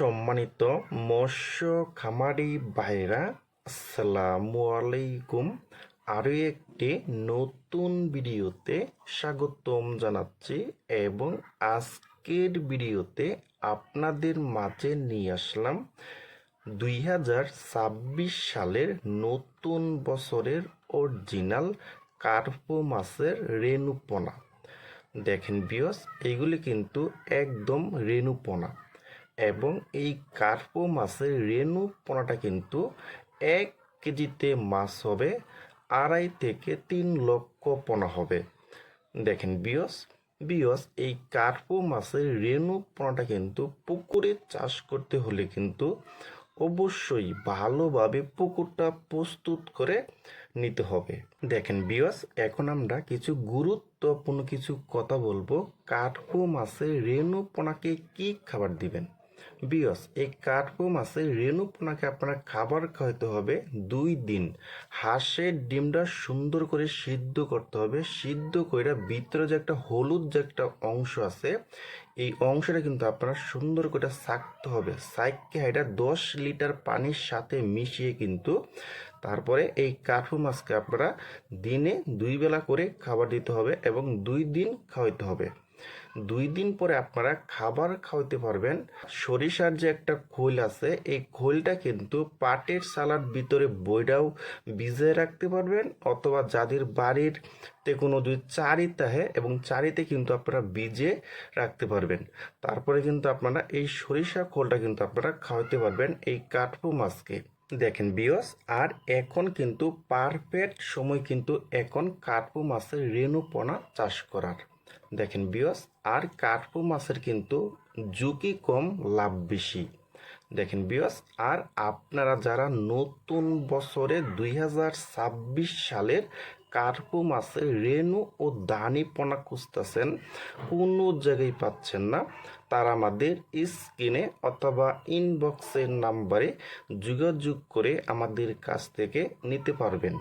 সম্মানিত মৎস্য খামারি ভাইরা, আসসালামু আলাইকুম। আরও একটি নতুন ভিডিওতে স্বাগতম জানাচ্ছি এবং আজকের ভিডিওতে আপনাদের মাঝে নিয়ে আসলাম 2026 সালের নতুন বছরের অরিজিনাল কার্পো মাছের রেণুপোনা। দেখেন বিয়স, এইগুলি কিন্তু একদম রেণুপোনা এবং এই কার্পো মাছের রেণুপোনাটা কিন্তু 1 কেজিতে মাছ হবে 2.5 থেকে 3 লক্ষ পোনা হবে। দেখেন বিয়স এই কার্পো মাছের রেণুপোনাটা কিন্তু পুকুরে চাষ করতে হলে কিন্তু অবশ্যই ভালোভাবে পুকুরটা প্রস্তুত করে নিতে হবে। দেখেন বিয়স, এখন আমরা কিছু গুরুত্বপূর্ণ কিছু কথা বলবো। কার্পো মাছের রেণুপোনাকে কি খাবার দিবেন? বিয়স, এই কার্পো মাছের রেণুপোনাকে আপনারা খাবার খাওয়াতে হবে 2 দিন। হাঁসের ডিমটা সুন্দর করে সিদ্ধ করতে হবে। সিদ্ধ করে ভিতরে যে একটা হলুদ যে একটা অংশ আছে, এই অংশটা কিন্তু আপনারা সুন্দর করে ছাকতে হবে। ছাইকে এটা 10 লিটার পানির সাথে মিশিয়ে কিন্তু তারপরে এই কার্পো মাছকে আপনারা দিনে 2 বেলা করে খাবার দিতে হবে এবং 2 দিন খাওয়াইতে হবে। 2 দিন পরে আপনারা খাবার খাওয়াতে পারবেন। সরিষার যে একটা খোল আছে, এই খোলটা কিন্তু পাটের সালাড ভিতরে বইটাও ভিজিয়ে রাখতে পারবেন, অথবা যাদের বাড়িতে কোনো যদি চারি থাকে এবং চারিতে কিন্তু আপনারা ভিজিয়ে রাখতে পারবেন। তারপরে কিন্তু আপনারা এই সরিষা খোলটা কিন্তু আপনারা খাওয়াতে পারবেন এই কার্পো মাছকে। দেখেন বিয়স, আর এখন কিন্তু পারফেক্ট সময় কিন্তু এখন কার্পো মাছের রেণুপোনা চাষ করার। দেখেন বিয়স, আর কার্পো মাছের কিন্তু ঝুঁকি কম, লাভ বেশি। দেখেন বিয়স, আর আপনারা যারা নতুন বছরে 2026 সালের কার্পো মাছের রেণু ও দানিপোনা খুঁজতেছেন, কোনো জায়গায় পাচ্ছেন না, তারা আমাদের স্ক্রিনে অথবা ইনবক্সের নাম্বারে যোগাযোগ করে আমাদের কাছ থেকে নিতে পারবেন।